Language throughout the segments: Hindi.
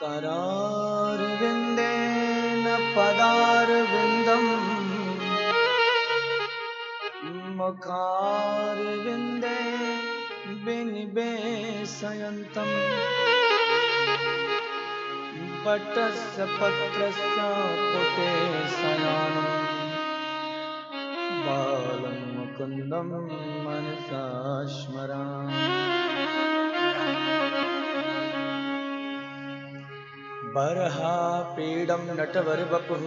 करारविन्देन पदारविन्दम् मुखारविन्दे विनिवेशयन्तम् वटस्य पत्रस्य पुटे शयानम् बालं मुकुन्दं मनसा स्मरामि। बर्हापीडं नटवरवपुः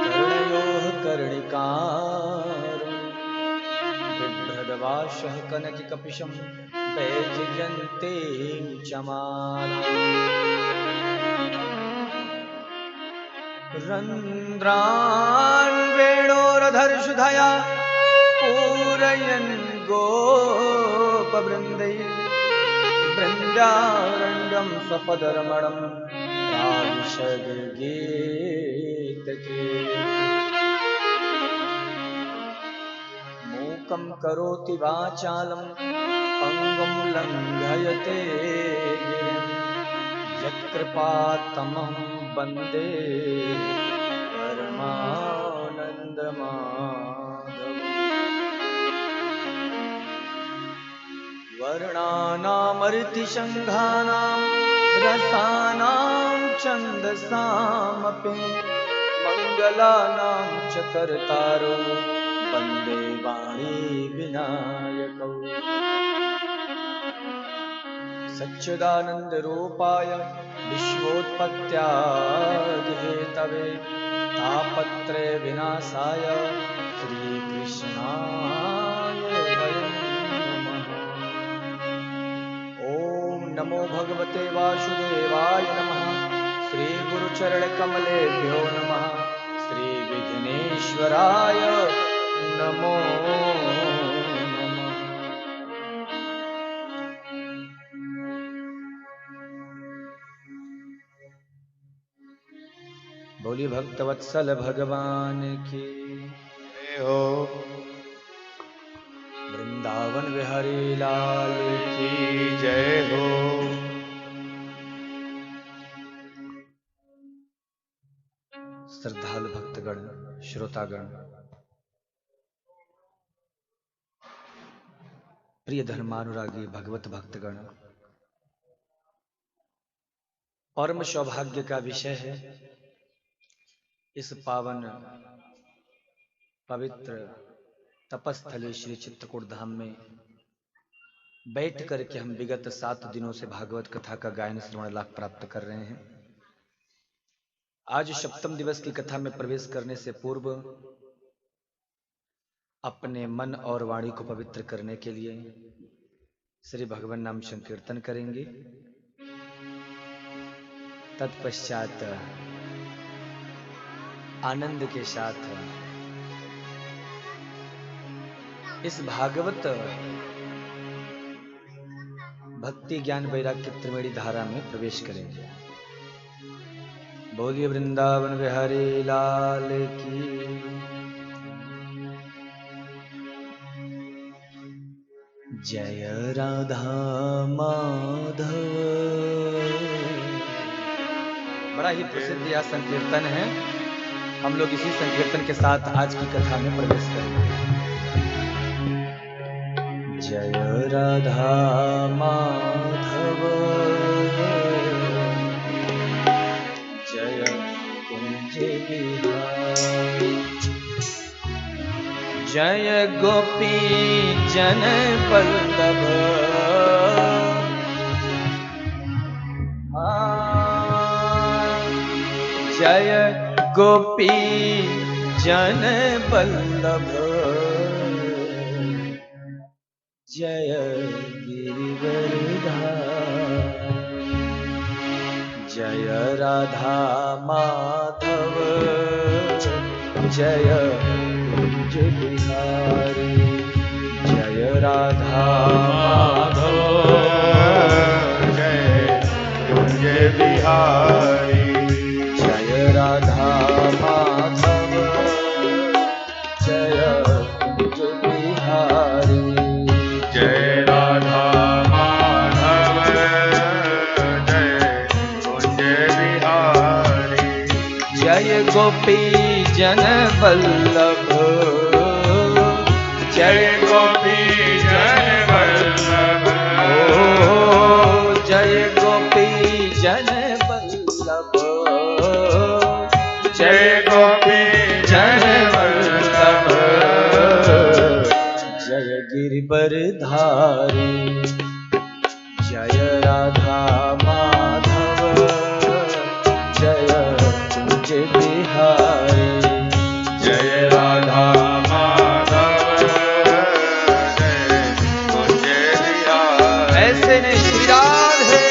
कर्णयोः कर्णिकारं बिभ्रदवासः कनककपिशं वैजयन्तीं चमालाम् रन्ध्रान् वेणोरधर्षुधया पूरयन् गोपवृन्दैः वृन्दारण्यं सपदरमणं राविशद्गीतके मूकं करोति वाचालं पङ्गुं लङ्घयते गिरिं यत्कृपात्तमहं वन्दे परमानन्दमाधवम्। वर्णानामर्तिसङ्घानां रसानां छन्दसामपि मङ्गलानां च कर्तारो वन्दे वाणी विनायकौ। सच्चिदानन्दरूपाय विश्वोत्पत्त्यादिहेतवे तापत्रय विनाशाय श्रीकृष्णाय वयं नमः। ॐ नमो भगवते वासुदेवाय नमः। श्रीगुरुचरणकमलेभ्यो नमः। श्रीविघ्नेश्वराय नमो नमः। बोलिए भक्तवत्सल भगवान की हो। वृंदावन बिहारी लाल की जय हो। श्रद्धालु भक्तगण, श्रोतागण, प्रिय धर्मानुरागी भगवत भक्तगण, परम सौभाग्य का विषय है इस पावन पवित्र तपस्थली श्री चित्रकूट धाम में बैठ करके हम विगत 7 दिनों से भागवत कथा का गायन श्रवण लाभ प्राप्त कर रहे हैं। आज सप्तम दिवस की कथा में प्रवेश करने से पूर्व अपने मन और वाणी को पवित्र करने के लिए श्री भगवान नाम संकीर्तन करेंगे। तत्पश्चात आनंद के साथ इस भागवत भक्ति ज्ञान वैराग्य त्रिवेणी धारा में प्रवेश करेंगे। बोलिए वृंदावन बिहारी लाल की। जय राधा माधव। बड़ा ही प्रसिद्ध यह संकीर्तन है। हम लोग इसी संकीर्तन के साथ आज की कथा में प्रवेश करेंगे। जय राधा माधव जय कुंज बिहारी जय गोपी जन वल्लभ जय गोपी जन वल्लभ जय गिरिवरधारी जय राधा माधव जय कुंज बिहारी जय राधा माधव जय कुंज बिहारी जय राधा माधव जय कुंज बिहारी जय राधा माधव जय कुंज गोपी जन वल्लभ, जय गोपी जन वल्लभ, जय गोपी जन वल्लभ, जय गोपी जन वल्लभ, जय गिरिवरधारी, जय राधा माधव, जय कुंज बिहारी, जय राधा माधव, जय कुंज बिहारी। ऐसे नहीं श्री राधे।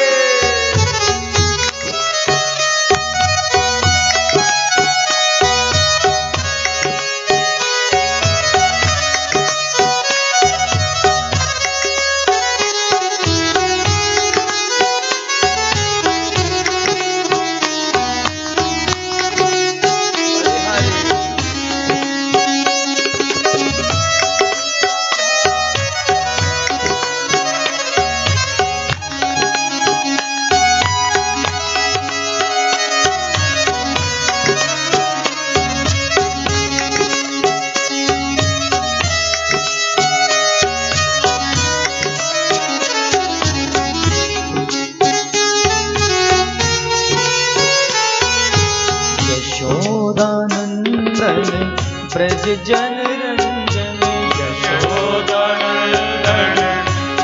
ब्रज जन रंजन, यशोदानंदन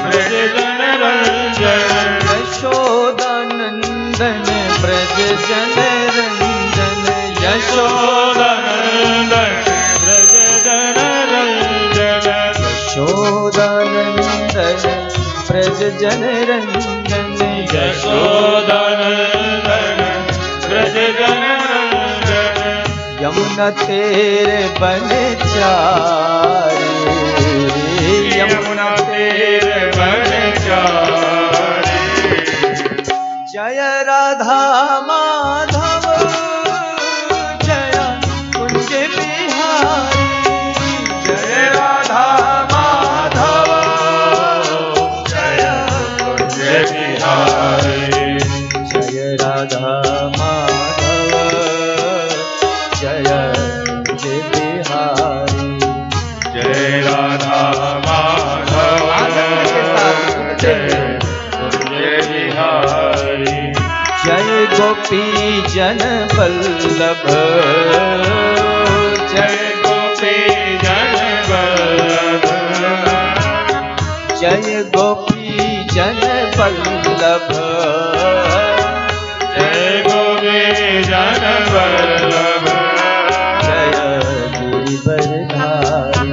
ब्रज जन रंजन, यशोदानंदन ब्रज जन रंजन, यशोदानंदन ब्रज जन रंजन, यशोदानंदन ब्रज जन रंजन, यशोदानंदन ब्रज जन रंजन, यमुना तेरे बन चारे, यमुना तेरे बन चारे, जय राधा माधव, जय कुंज बिहारी, जय राधा माधव, जय कुंज बिहारी, जय राधा माधव, जय कुंज बिहारी, जय राधा माधव, जय कुंज बिहारी, जय गोपी जन वल्लभ, जय गोपी जन वल्लभ, जय गोपी जन वल्लभ, जय गोपी जन वल्लभ, जय गिरिवरधारी,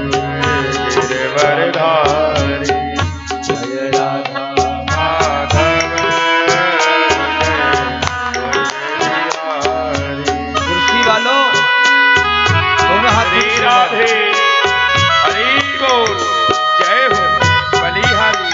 गिरिवरधारी, जय राधा माधव, कुर्सी वालों दोनों हाथ हरी राधे, हरि बोल, जय हो बलिहारी।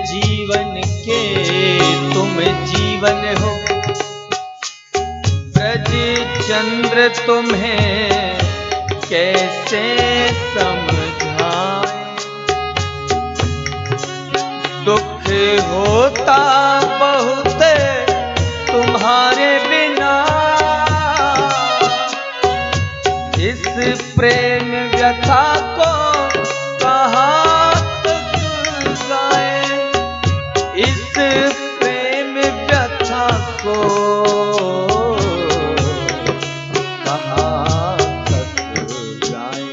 जीवन के तुम जीवन हो, ब्रज चंद्र तुम्हें कैसे समझाए, दुख होता बहुत तुम्हारे बिना, इस प्रेम व्यथा को कहाँ तक गाए, इस प्रेम व्यथा को कहाँ तक गाए।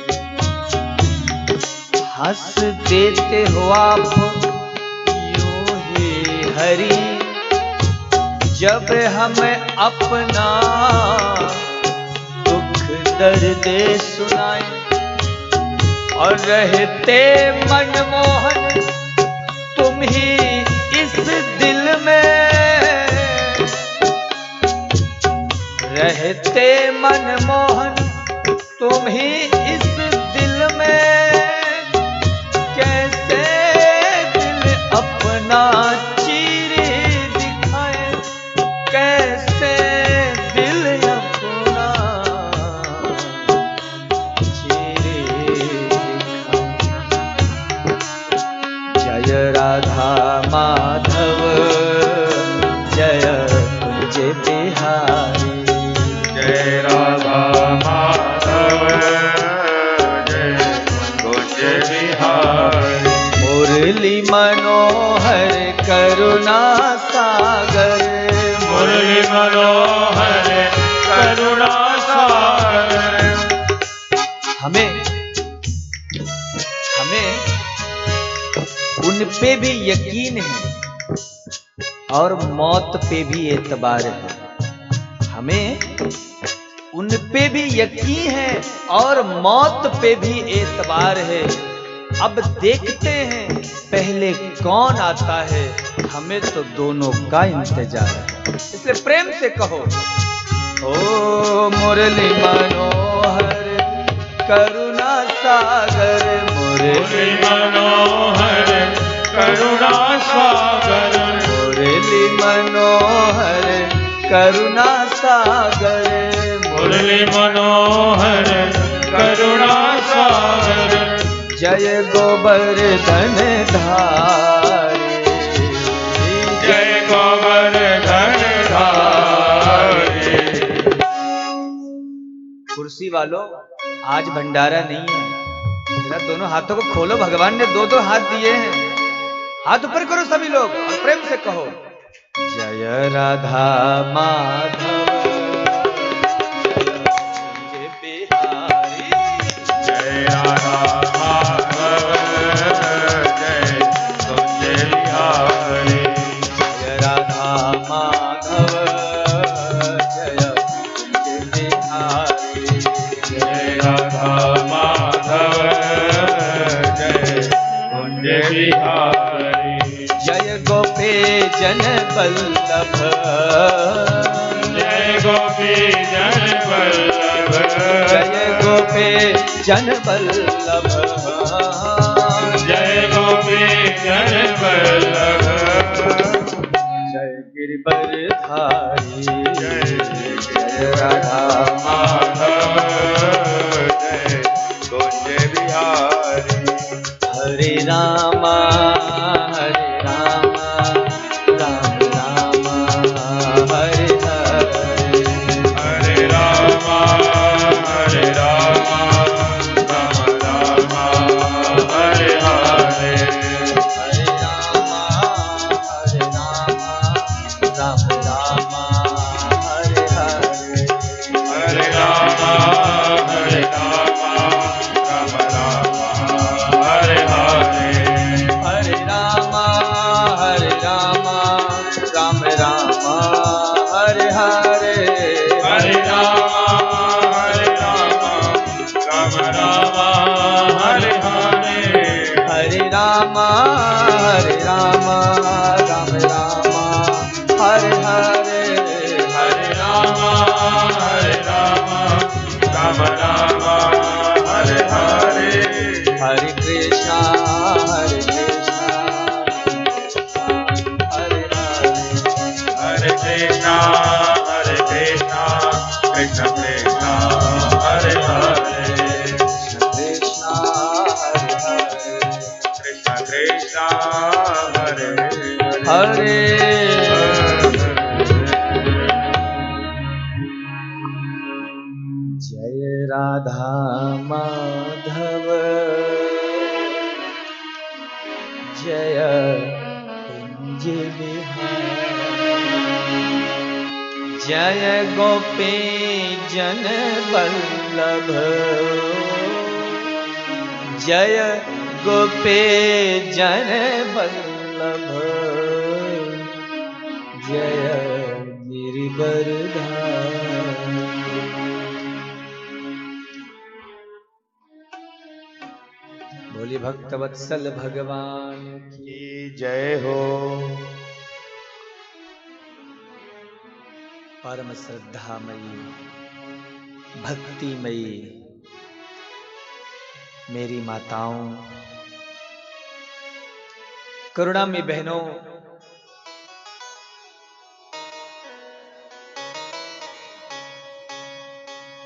हंस देते हो आप यूं ही हरी, जब हमें अपना दुख दर्द सुनाए, और रहते मनमोहन तुम ही इस दिल में, रहते मनमोहन तुम ही इस दिल में, कैसे दिल अपना चीर दिखाए, कैसे दिल अपना चीर दिखाए। जय राधा माधव जय कुंज बिहारी, जय राधा माधव जय कुंज बिहारी, मुरली मनोहर करुणा सागर, मुरली मनोहर करुणा सागर। हमें उन पे भी यकीन है और मौत पे भी एतबार है। हमें उन पे भी यकीन है और मौत पे भी एतबार है। अब देखते हैं पहले कौन आता है, हमें तो दोनों का इंतजार है। इसलिए प्रेम से कहो, ओ मुरली मनोहर करुणा सागर, मुरली मनोहर करुणा सागर, मुरली मनोहर करुणा सागर, मुरली मनोहर करुणा सागर। जय गोवर्धन धारी, जय गोवर्धन धारी। कुर्सी वालों, आज भंडारा नहीं है, जरा दोनों हाथों को खोलो। भगवान ने दो दो हाथ दिए हैं, हाथ ऊपर करो सभी लोग और प्रेम से कहो, जय राधा माधव जय बिहारी, जय राधा माधव जय कुंज बिहारी, जय राधा माधव जय कुंज बिहारी, जय राधा माधव जय कुंज बिहारी, जय गोपी जन बल्लभ, जय गोपी जन वल्लभ, जय गोपी जन बल्लभ, जय गोपी जन वल्लभ, जय गिरिवरधारी, जय राधा माधव जय कुंज बिहारी, हरे रामा हरे रामा राम रामा हरे हरे, हरे रामा हरे रामा राम रामा हरे हरे, हरे रामा राम रामा हरे हरे, हरे रामा हरे रामा राम रामा हरे हरे, हरे रामा राम रामा हरे हरे, हरे रामा राम रामा हरे हरे, हरे रामा राम रामा हरे हरे, हरे रामा राम रामा हरे हरे, हरे कृष्णा हरे कृष्णा हरे हरे, हरे कृष्णा कृष्ण कृष्ण हरे हरे, कृष्णा हरे हरे, कृष्ण कृष्ण हरे हरे जय राधा माधव जय कुंज बिहारी, जय गोपी जन बल्लभ, जय गोपी जन बल्लभ, जय गिरिवरधारी। भक्त वत्सल भगवान की जय हो। परम श्रद्धामयी भक्तिमयी मेरी माताओं, करुणामयी बहनों,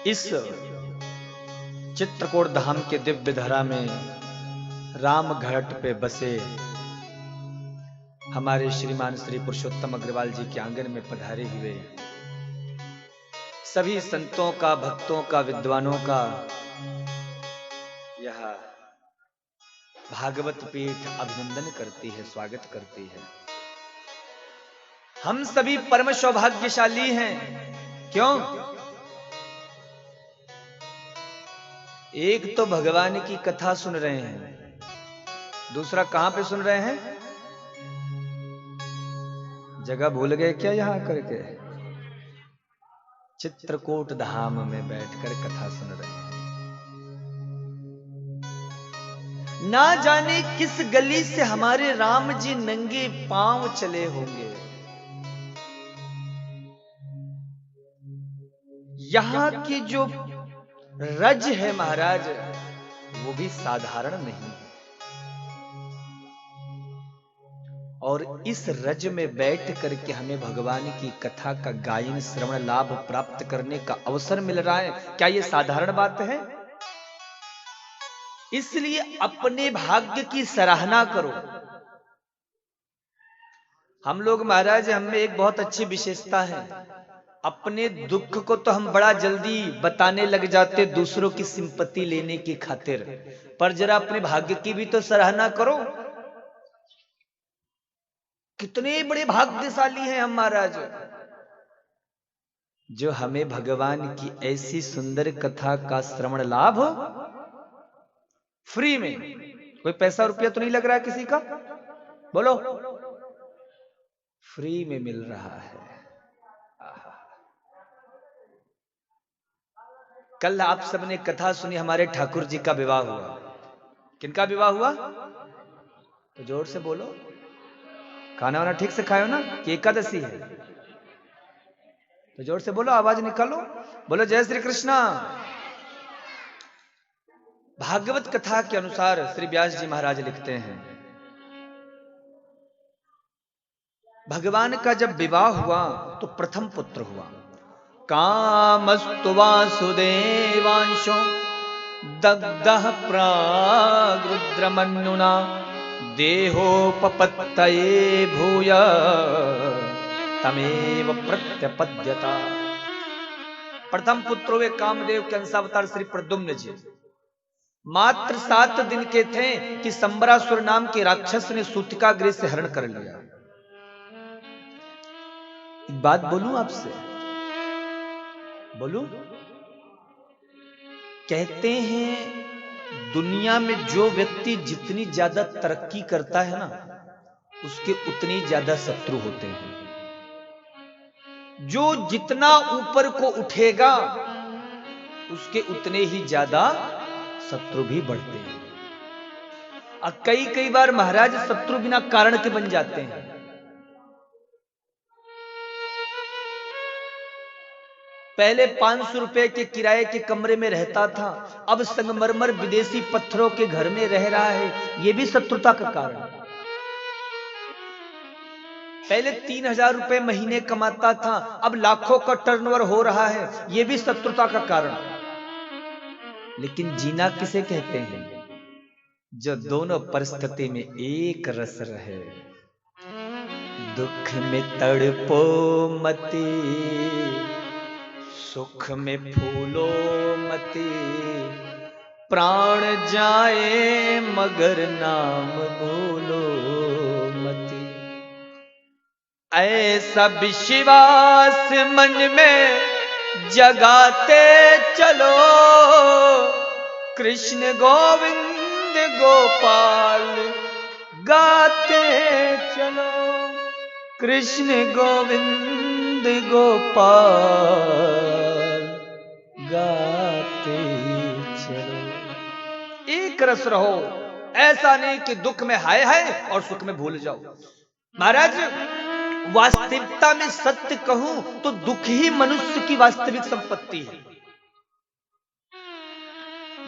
इस चित्रकूट धाम के दिव्य धरा में राम घाट पे बसे हमारे श्रीमान श्री पुरुषोत्तम अग्रवाल जी के आंगन में पधारे हुए सभी संतों का, भक्तों का, विद्वानों का यह भागवत पीठ अभिनंदन करती है, स्वागत करती है। हम सभी परम सौभाग्यशाली हैं। क्यों? एक तो भगवान की कथा सुन रहे हैं, दूसरा कहां पे सुन रहे हैं? जगह भूल गए क्या? यहां करके चित्रकूट धाम में बैठकर कथा सुन रहे हैं। ना जाने किस गली से हमारे राम जी नंगे पांव चले होंगे। यहां की जो रज है महाराज, वो भी साधारण नहीं है। और इस रज में बैठ करके हमें भगवान की कथा का गायन, श्रवण, लाभ प्राप्त करने का अवसर मिल रहा है। क्या ये साधारण बात है? इसलिए अपने भाग्य की सराहना करो। हम लोग महाराज, हमें एक बहुत अच्छी विशेषता है, अपने दुख को तो हम बड़ा जल्दी बताने लग जाते दूसरों की सिंपत्ति लेने की खातिर, पर जरा अपने भाग्य की भी तो सराहना करो। कितने बड़े भाग्यशाली हैं हम महाराज, जो हमें भगवान की ऐसी सुंदर कथा का श्रवण लाभ फ्री में, कोई पैसा रुपया तो नहीं लग रहा है किसी का, बोलो, फ्री में मिल रहा है। कल आप सबने कथा सुनी, हमारे ठाकुर जी का विवाह हुआ। किनका विवाह हुआ? तो जोर से बोलो। खाना वाना ठीक से खाओ ना, कि एकादशी है? तो जोर से बोलो, आवाज निकालो, बोलो जय श्री कृष्णा। भागवत कथा के अनुसार श्री व्यास जी महाराज लिखते हैं, भगवान का जब विवाह हुआ तो प्रथम पुत्र हुआ। कामस्तु वासुदेवांशो दग्धः प्रागरुद्रमन्युना देहोपपत्तये भूय तमेव प्रत्यपद्यता। प्रथम पुत्र हुए कामदेव के अंशावतार श्री प्रद्युम्न जी। मात्र 7 दिन के थे कि संबरासुर नाम के राक्षस ने सूतिका गृह से हरण कर लिया। एक बात बोलूं आपसे, बोलूं? कहते हैं दुनिया में जो व्यक्ति जितनी ज्यादा तरक्की करता है ना, उसके उतनी ज्यादा शत्रु होते हैं। जो जितना ऊपर को उठेगा, उसके उतने ही ज्यादा शत्रु भी बढ़ते हैं। और कई बार महाराज शत्रु बिना कारण के बन जाते हैं। पहले 500 रुपए के किराए के कमरे में रहता था, अब संगमरमर विदेशी पत्थरों के घर में रह रहा है। यह भी शत्रुता का कारण। पहले 3000 रुपए महीने कमाता था, अब लाखों का टर्नओवर हो रहा है। यह भी शत्रुता का कारण। लेकिन जीना किसे कहते हैं? जो दोनों परिस्थिति में एक रस रहे। दुख में तड़पो मती, सुख में फूलो मती, प्राण जाए मगर नाम भूलो मती। ऐसा विश्वास मन में जगाते चलो, कृष्ण गोविंद गोपाल गाते चलो, कृष्ण गोविंद गोपाल गाते चलो। एक रस रहो, ऐसा नहीं कि दुख में हाय हाय और सुख में भूल जाओ। महाराज, वास्तविकता में सत्य कहूं तो दुख ही मनुष्य की वास्तविक संपत्ति है।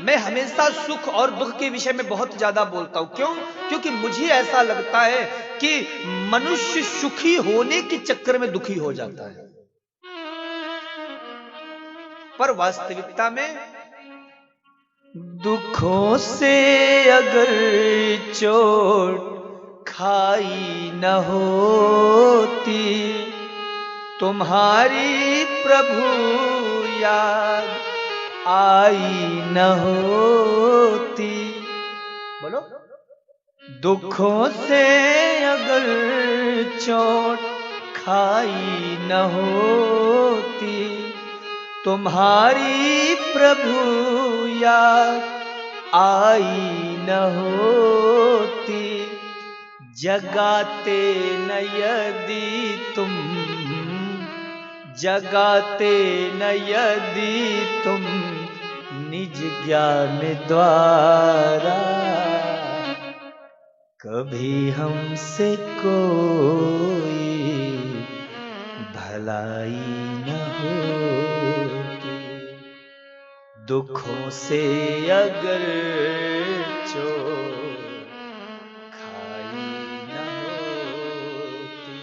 मैं हमेशा सुख और दुख के विषय में बहुत ज्यादा बोलता हूं। क्यों? क्योंकि मुझे ऐसा लगता है कि मनुष्य सुखी होने के चक्कर में दुखी हो जाता है, पर वास्तविकता में दुखों से अगर चोट खाई न होती, तुम्हारी प्रभु याद आई न होती। बोलो, दुखों से अगर चोट खाई न होती, तुम्हारी प्रभु याद आई न होती। जगाते न यदि तुम, जगाते न यदि तुम निज ज्ञान द्वारा, कभी हमसे कोई भलाई न होती। दुखों से अगर चोट खाई न होती।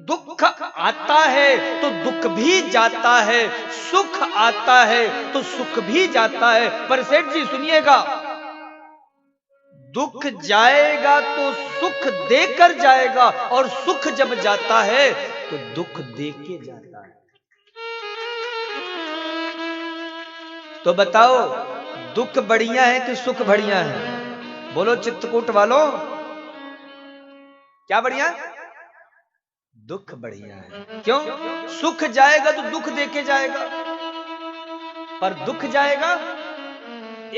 दुख आता है तो दुख भी जाता है, सुख आता है तो सुख भी जाता है। पर सेठ जी सुनिएगा, दुख जाएगा तो सुख देकर जाएगा, और सुख जब जाता है तो दुख देके जाता है। तो बताओ, दुख बढ़िया है कि सुख बढ़िया है? बोलो चित्रकूट वालों, क्या बढ़िया? दुख बढ़िया है। क्यों? सुख जाएगा तो दुख देके जाएगा, पर दुख जाएगा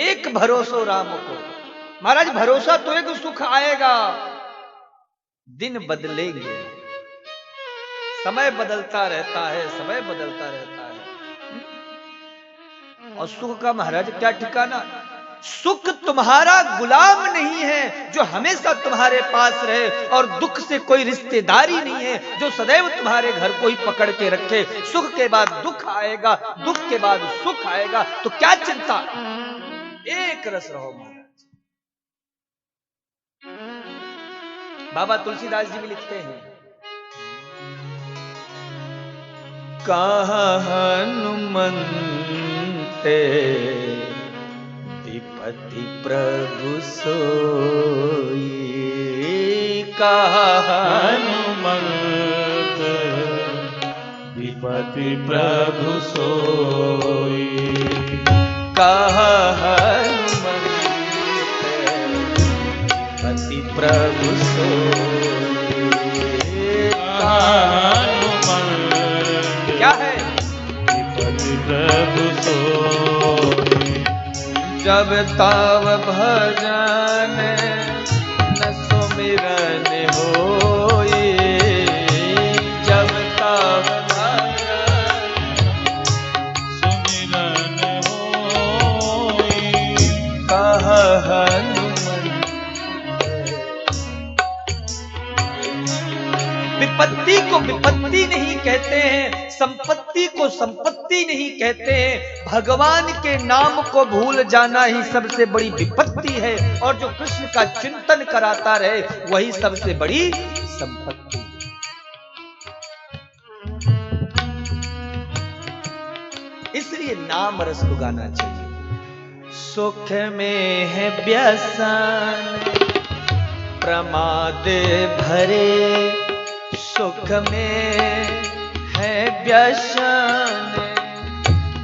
एक भरोसा राम को। महाराज, भरोसा तो है कि सुख आएगा, दिन बदलेंगे, समय बदलता रहता है, समय बदलता रहता है। और सुख का महाराज क्या ठिकाना? सुख तुम्हारा गुलाम नहीं है जो हमेशा तुम्हारे पास रहे, और दुख से कोई रिश्तेदारी नहीं है जो सदैव तुम्हारे घर को ही पकड़ के रखे। सुख के बाद दुख आएगा, दुख के बाद सुख आएगा, तो क्या चिंता, एक रस रहो महाराज। बाबा तुलसीदास जी भी लिखते हैं, कहाँ हनुमंते विपति प्रभु सोई, कहाँ हनुमंत विपति प्रभु सोई, कहाँ हनुमंत विपति प्रभु सोई, हनुमंत क्या है? विपति प्रभु सोई। जब ताव भजन न सुमिरन होई, जब ताव भजन सुमिरन होई, कह हनुमंत। विपत्ति को विपत्ति नहीं कहते हैं, संपत्ति को संपत्ति नहीं कहते हैं। भगवान के नाम को भूल जाना ही सबसे बड़ी विपत्ति है, और जो कृष्ण का चिंतन कराता रहे वही सबसे बड़ी संपत्ति है। इसलिए नाम रस को गाना चाहिए। सुख में है व्यसन प्रमाद भरे, सुख में है व्यसन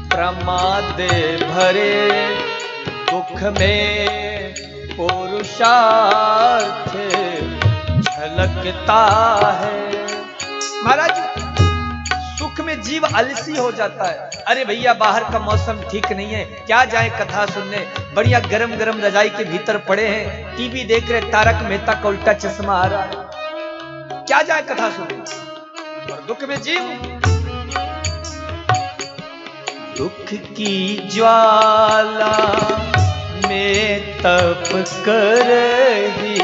प्रमाद भरे, दुख में पुरुषार्थ झलकता है। महाराज, सुख में जीव आलसी हो जाता है। अरे भैया, बाहर का मौसम ठीक नहीं है, क्या जाए कथा सुनने, बढ़िया गरम गरम रजाई के भीतर पड़े हैं, टीवी देख रहे, तारक मेहता का उल्टा चश्मा आ रहा है, क्या जाए कथा सुनने। और दुख में जीव, दुख की ज्वाला में तप करही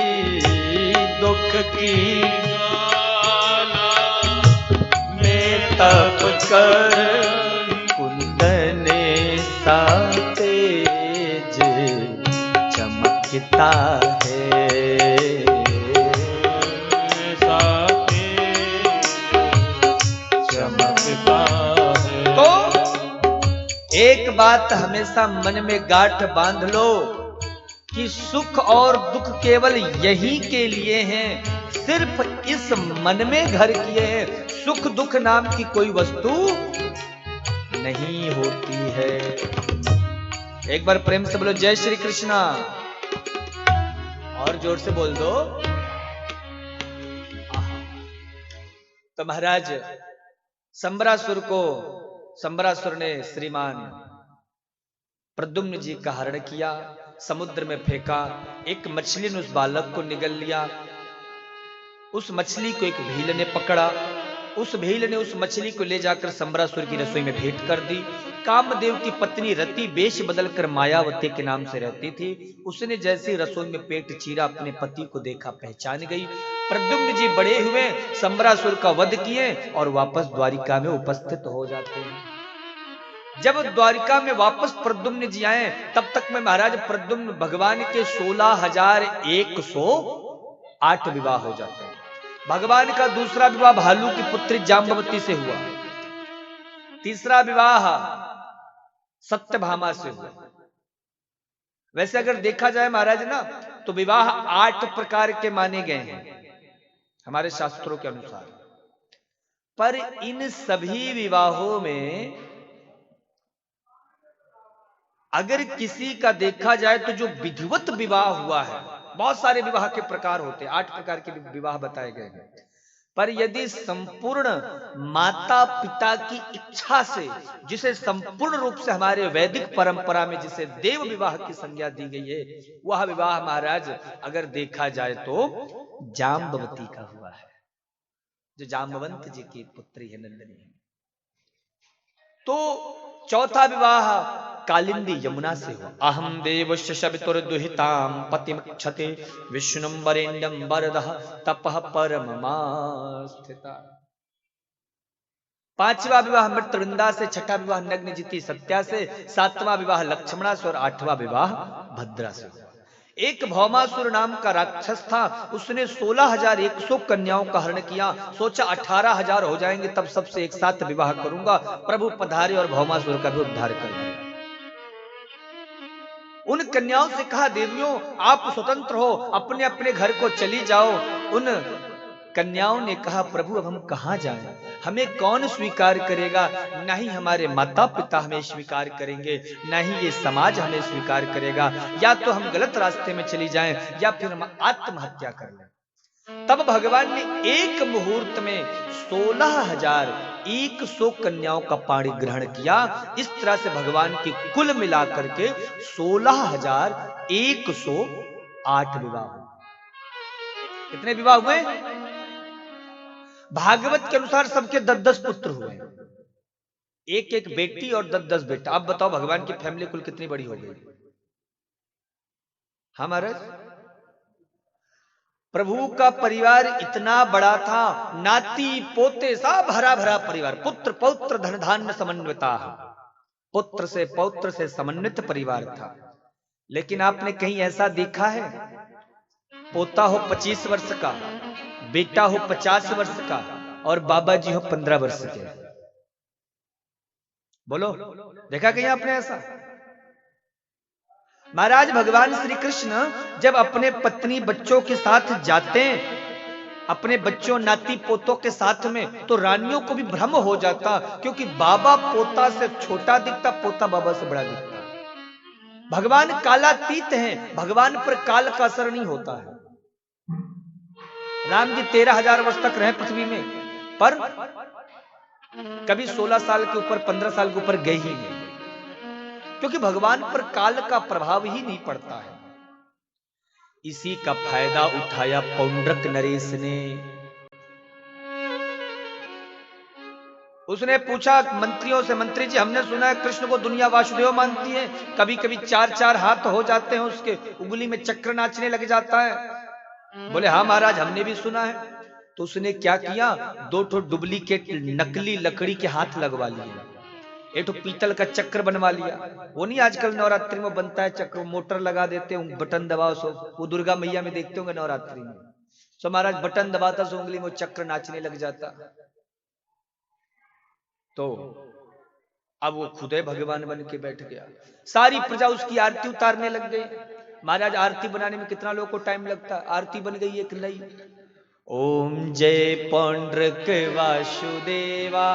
दुख की ज्वाला में तप कर कुंदने सा तेज चमकता है। चमकता है। तो एक बात हमेशा मन में गांठ बांध लो कि सुख और दुख केवल यही के लिए हैं, सिर्फ इस मन में घर किए हैं। सुख दुख नाम की कोई वस्तु नहीं होती है। एक बार प्रेम से बोलो जय श्री कृष्णा, और जोर से बोल दो। तो महाराज संबरासुर ने श्रीमान प्रद्युम्न जी का हरण किया, समुद्र में फेंका। एक मछली ने उस बालक को निगल लिया। उस मछली को एक भील ने पकड़ा। उस भील ने उस मछली को ले जाकर संबरासुर की रसोई में भेंट कर दी। कामदेव की पत्नी रति वेश बदलकर मायावती के नाम से रहती थी। उसने जैसे रसोई में पेट चीरा, अपने पति को देखा, पहचान गई। प्रद्युम्न जी बड़े हुए, संबरासुर का वध किए और वापस द्वारिका में उपस्थित हो जाते हैं। जब द्वारिका में वापस प्रद्युम्न जी आए, तब तक में महाराज प्रद्युम्न भगवान के 16,108 विवाह हो जाते हैं। भगवान का दूसरा विवाह भालू की पुत्री जाम्बवती से हुआ। तीसरा विवाह सत्यभामा से हुआ। वैसे अगर देखा जाए महाराज ना, तो विवाह 8 प्रकार के माने गए हैं हमारे शास्त्रों के अनुसार। पर इन सभी विवाहों में अगर किसी का देखा जाए तो जो विधिवत विवाह हुआ है, बहुत सारे विवाह के प्रकार होते हैं, 8 प्रकार के विवाह बताए गए हैं। पर यदि संपूर्ण माता पिता की इच्छा से, जिसे संपूर्ण रूप से हमारे वैदिक परंपरा में जिसे देव विवाह की संज्ञा दी गई है, वह विवाह महाराज अगर देखा जाए तो जाम्बवती का हुआ है, जो जाम्बवंत जी की पुत्री है, नंदिनी। तो चौथा विवाह कालिंदी यमुना से हुआ। अहम देवस्य शबितुर्दुहितां पतिमक्षते विष्णुं वरेण्यं वरदः तपः परममास्थिता। पांचवा विवाह मृतवृंदा से, छठा विवाह नग्नजिति सत्या से, सातवां विवाह लक्ष्मणा से और आठवां विवाह भद्रा से। एक भौमासुर नाम का राक्षस था, उसने 16,100 कन्याओं का हरण किया। सोचा 18,000 हो जाएंगे तब सबसे एक साथ विवाह करूंगा। प्रभु पधारे और भौमासुर का भी उद्धार कर दिया। उन कन्याओं से कहा, देवियों आप स्वतंत्र हो, अपने अपने घर को चली जाओ। उन कन्याओं ने कहा, प्रभु अब हम कहां जाएं? हमें कौन स्वीकार करेगा? ना ही हमारे माता पिता हमें स्वीकार करेंगे, ना ही ये समाज हमें स्वीकार करेगा। या तो हम गलत रास्ते में चली जाएं या फिर हम आत्महत्या कर लें। तब भगवान ने एक मुहूर्त में 16,100 कन्याओं का पाणी ग्रहण किया। इस तरह से भगवान की कुल मिलाकर के 16,108 विवाह हुए। कितने विवाह हुए? भागवत के अनुसार सबके 10-10 पुत्र हुए, एक एक बेटी और 10-10 बेटा। अब बताओ भगवान की फैमिली कुल कितनी बड़ी हो गई? हमारे प्रभु का परिवार इतना बड़ा था, नाती पोते सब हरा भरा परिवार, पुत्र पौत्र धन धान्य समन्विता, पुत्र से पौत्र से समन्वित परिवार था। लेकिन आपने कहीं ऐसा देखा है? पोता हो 25 वर्ष का, बेटा हो 50 वर्ष का और बाबा जी हो 15 वर्ष के। बोलो, देखा कहीं आपने ऐसा? महाराज भगवान श्री कृष्ण जब अपने पत्नी बच्चों के साथ जाते, अपने बच्चों नाती पोतों के साथ में, तो रानियों को भी भ्रम हो जाता, क्योंकि बाबा पोता से छोटा दिखता, पोता बाबा से बड़ा दिखता। भगवान कालातीत हैं, भगवान पर काल का असर नहीं होता है। राम जी 13,000 वर्ष तक रहे पृथ्वी में, पर कभी 16 साल के ऊपर 15 साल के ऊपर गए ही नहीं, क्योंकि भगवान पर काल का प्रभाव ही नहीं पड़ता है। इसी का फायदा उठाया पौंड्रक नरेश ने। उसने पूछा मंत्रियों से, मंत्री जी हमने सुना है कृष्ण को दुनिया वासुदेव मानती है, कभी कभी 4-4 हाथ हो जाते हैं उसके, उंगली में चक्र नाचने लग जाता है। बोले हाँ महाराज हमने भी सुना है। तो उसने क्या किया, 2 डुप्लीकेट नकली लकड़ी के हाथ लगवा लिए, एक पीतल का चक्र बनवा लिया। वो नहीं आजकल नवरात्रि में बनता है चक्र, मोटर लगा देते हैं, बटन दबाओ सो, वो दुर्गा मैया में देखते होंगे नवरात्रि में, सो महाराज बटन दबाता सो उंगली में चक्र नाचने लग जाता। तो अब वो खुदे भगवान बन के बैठ गया, सारी प्रजा उसकी आरती उतारने लग गई। महाराज आरती बनाने में कितना लोगों को टाइम लगता, आरती बन गई एक नई। ओम जय पौंड्रक वासुदेवा,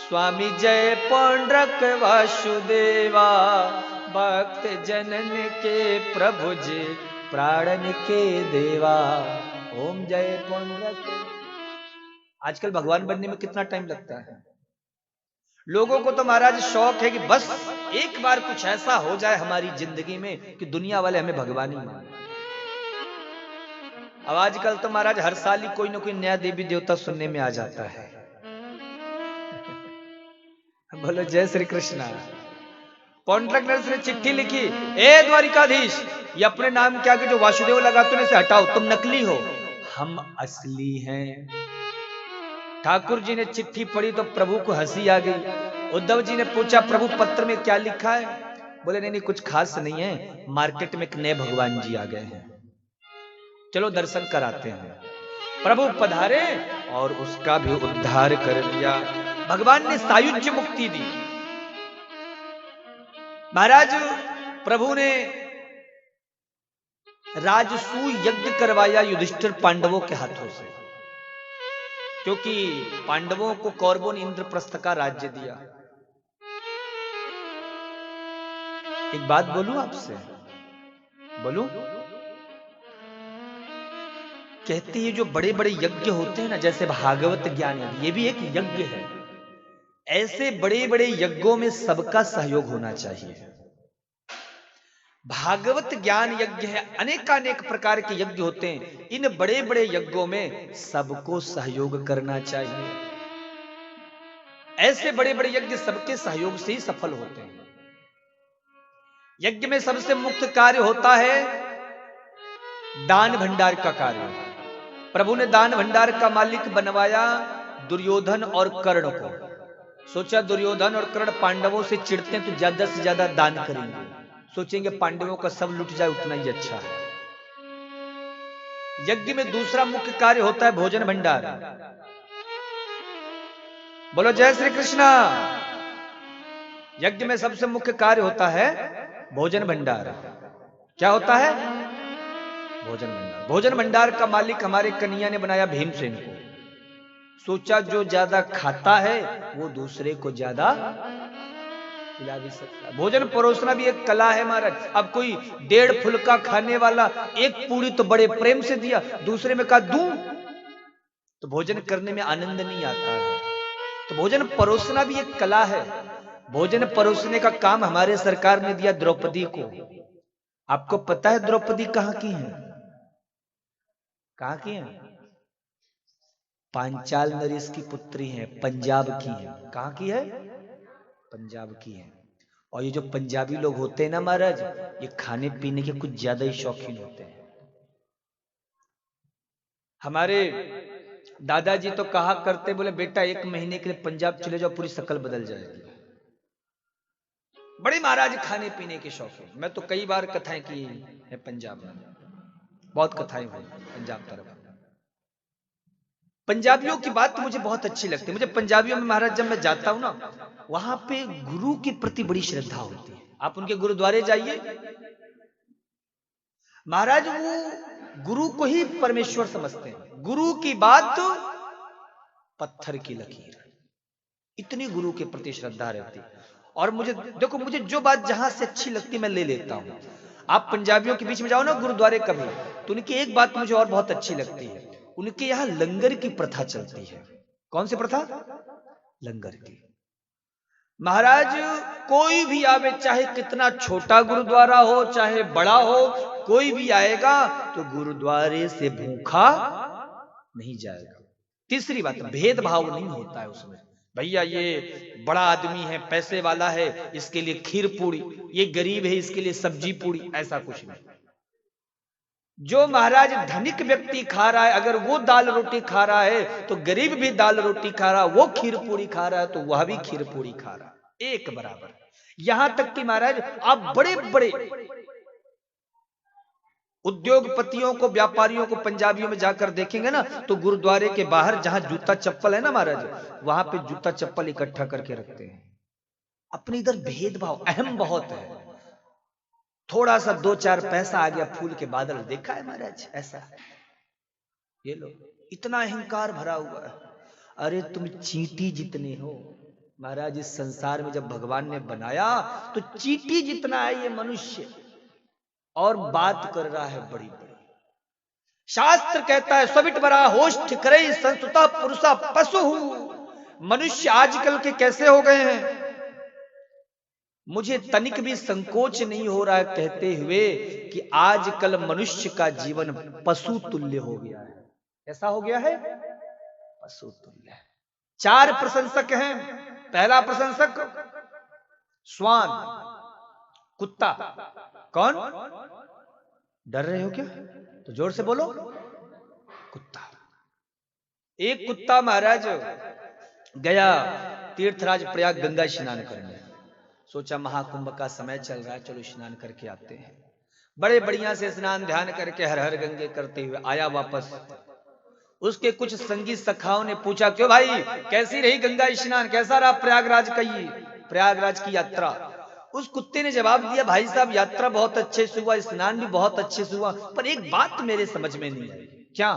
स्वामी जय पौंड्रक वासुदेवा, भक्त जनन के प्रभु जी प्राणन के देवा। ओम जय पौंड्रक। आजकल भगवान बनने में कितना टाइम लगता है लोगों को, तो महाराज शौक है कि बस एक बार कुछ ऐसा हो जाए हमारी जिंदगी में कि दुनिया वाले हमें भगवान ही माने। अब आजकल तो महाराज हर साल ही कोई ना कोई नया देवी देवता सुनने में आ जाता है। बोलो जय श्री कृष्णा। पौंड्रक नरेश ने चिट्ठी लिखी, ए द्वारिकाधीश, ये अपने नाम क्या कि जो वासुदेव लगा तुम इसे हटाओ, तुम नकली हो, हम असली हैं। ठाकुर जी ने चिट्ठी पढ़ी तो प्रभु को हंसी आ गई। उद्धव जी ने पूछा प्रभु पत्र में क्या लिखा है? बोले नहीं कुछ खास नहीं है, मार्केट में एक नए भगवान जी आ गए हैं, चलो दर्शन कराते हैं। प्रभु पधारे और उसका भी उद्धार कर दिया। भगवान ने सायुज्य मुक्ति दी। महाराज प्रभु ने राजसूय यज्ञ करवाया युधिष्ठिर पांडवों के हाथों से, क्योंकि पांडवों को कौरवों ने इंद्रप्रस्थ का राज्य दिया। एक बात बोलूं आपसे, बोलूं? कहते हैं जो बड़े बड़े यज्ञ होते हैं ना, जैसे भागवत ज्ञान यज्ञ, ये भी एक यज्ञ है। ऐसे बड़े बड़े यज्ञों में सबका सहयोग होना चाहिए। भागवत ज्ञान यज्ञ है, अनेकानेक प्रकार के यज्ञ होते हैं, इन बड़े बड़े यज्ञों में सबको सहयोग करना चाहिए। ऐसे बड़े बड़े यज्ञ सबके सहयोग से ही सफल होते हैं। यज्ञ में सबसे मुख्य कार्य होता है दान भंडार का कार्य। प्रभु ने दान भंडार का मालिक बनवाया दुर्योधन और कर्ण को। सोचा दुर्योधन और कर्ण पांडवों से चिढ़ते हैं तो ज्यादा से ज्यादा दान करेंगे, सोचेंगे पांडवों का सब लुट जाए उतना ही अच्छा है। यज्ञ में दूसरा मुख्य कार्य होता है भोजन भंडार। बोलो जय श्री कृष्णा। यज्ञ में सबसे मुख्य कार्य होता है भोजन भंडार। क्या होता है? भोजन भंडार। भोजन भंडार का मालिक हमारे कन्हैया ने बनाया भीमसेन को। सोचा जो ज्यादा खाता है वो दूसरे को ज्यादा खिला भी सकता है। भोजन परोसना भी एक कला है महाराज। अब कोई 1.5 फुलका खाने वाला एक पूरी तो बड़े प्रेम से दिया, दूसरे में कहा दूं, तो भोजन करने में आनंद नहीं आता है। तो भोजन परोसना भी एक कला है। भोजन परोसने का काम हमारे सरकार ने दिया द्रौपदी को। आपको पता है द्रौपदी कहां की है? कहां की है? पांचाल नरेश की पुत्री है, पंजाब की है। कहां की है? पंजाब की है। और ये जो पंजाबी लोग होते हैं ना महाराज, ये खाने पीने के कुछ ज्यादा ही शौकीन होते हैं। हमारे दादाजी तो कहा करते, बोले बेटा 1 महीने के लिए पंजाब चले जाओ, पूरी शक्ल बदल जाएगी। बड़े महाराज खाने पीने के शौकीन। मैं तो कई बार कथाएं की है पंजाब में, बहुत कथाएं हुई पंजाब तरफ। पंजाबियों की बात मुझे बहुत अच्छी लगती है। मुझे पंजाबियों में महाराज जब मैं जाता हूं ना, वहां पे गुरु के प्रति बड़ी श्रद्धा होती है। आप उनके गुरुद्वारे जाइए, महाराज वो गुरु को ही परमेश्वर समझते हैं। गुरु की बात पत्थर की लकीर, इतनी गुरु के प्रति श्रद्धा रहती है। और मुझे देखो, मुझे जो बात जहां से अच्छी लगती है मैं ले लेता हूं। आप पंजाबियों के बीच में जाओ ना गुरुद्वारे कभी, तो उनकी एक बात मुझे और बहुत अच्छी लगती है। उनके यहां लंगर की प्रथा चलती है। कौन सी प्रथा? लंगर की। महाराज कोई भी आवे, चाहे कितना छोटा गुरुद्वारा हो चाहे बड़ा हो, कोई भी आएगा तो गुरुद्वारे से भूखा नहीं जाएगा। तीसरी बात, भेदभाव नहीं होता है उसमें। भैया ये बड़ा आदमी है, पैसे वाला है, इसके लिए खीर पूड़ी, ये गरीब है इसके लिए सब्जी पूड़ी, ऐसा कुछ नहीं। जो महाराज धनिक व्यक्ति खा रहा है, अगर वो दाल रोटी खा रहा है तो गरीब भी दाल रोटी खा रहा है, वो खीर पूड़ी खा रहा है तो वह भी खीर पूड़ी खा रहा है, एक बराबर। यहां तक कि महाराज आप बड़े बड़े उद्योगपतियों को, व्यापारियों को पंजाबियों में जाकर देखेंगे ना, तो गुरुद्वारे के बाहर जहां जूता चप्पल है ना महाराज, वहां पे जूता चप्पल इकट्ठा करके रखते हैं। अपने इधर भेदभाव अहम बहुत है। थोड़ा सा 2-4 पैसा आ गया, फूल के बादल देखा है महाराज, ऐसा है ये लो, इतना अहंकार भरा हुआ है। अरे तुम चींटी जितने हो महाराज, इस संसार में जब भगवान ने बनाया तो चींटी जितना है ये मनुष्य, और बात कर रहा है बड़ी बड़ी। शास्त्र कहता है सबिट बरा होश ठिकरे संस्तुता पुरुषा पशु। मनुष्य आजकल के कैसे हो गए हैं, मुझे तनिक भी संकोच नहीं हो रहा है कहते हुए कि आजकल मनुष्य का जीवन पशु तुल्य हो गया है। ऐसा हो गया है, पशु तुल्य। 4 प्रशंसक हैं। पहला प्रशंसक श्वान, कुत्ता। कौन? डर रहे हो क्या? तो जोर से बोलो, कुत्ता। एक कुत्ता महाराज गया तीर्थराज प्रयाग गंगा स्नान करने, सोचा महाकुंभ का समय चल रहा है, चलो स्नान करके आते हैं। बड़े बढ़िया से स्नान ध्यान करके हर हर गंगे करते हुए आया वापस। उसके कुछ संगी सखाओं ने पूछा, क्यों भाई कैसी रही गंगा स्नान, कैसा रहा प्रयागराज की यात्रा? उस कुत्ते ने जवाब दिया, भाई साहब यात्रा बहुत अच्छे से हुआ, स्नान भी बहुत अच्छे से हुआ, पर एक बात मेरे समझ में नहीं आई। क्या?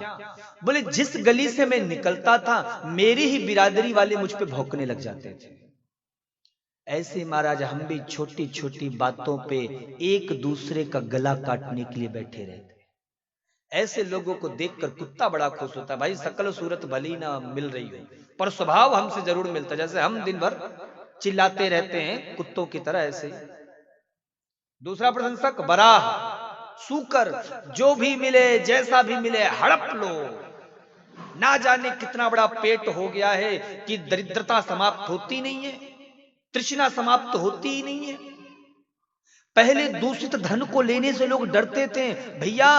बोले जिस गली से मैं निकलता था मेरी ही बिरादरी वाले मुझ पे भौंकने लग जाते थे। ऐसे महाराज हम भी छोटी छोटी बातों पे एक दूसरे का गला काटने के लिए बैठे रहते। ऐसे लोगों को देखकर कुत्ता बड़ा खुश होता है, भाई सकल सूरत भली ना मिल रही हो पर स्वभाव हमसे जरूर मिलता, जैसे हम दिन भर चिल्लाते रहते हैं कुत्तों की तरह, ऐसे। दूसरा प्रशंसक बराह, सूकर, जो भी मिले जैसा भी मिले हड़प लो। ना जाने कितना बड़ा पेट हो गया है कि दरिद्रता समाप्त होती नहीं है, तृष्णा समाप्त होती ही नहीं है। पहले दूषित धन को लेने से लोग डरते थे, भैया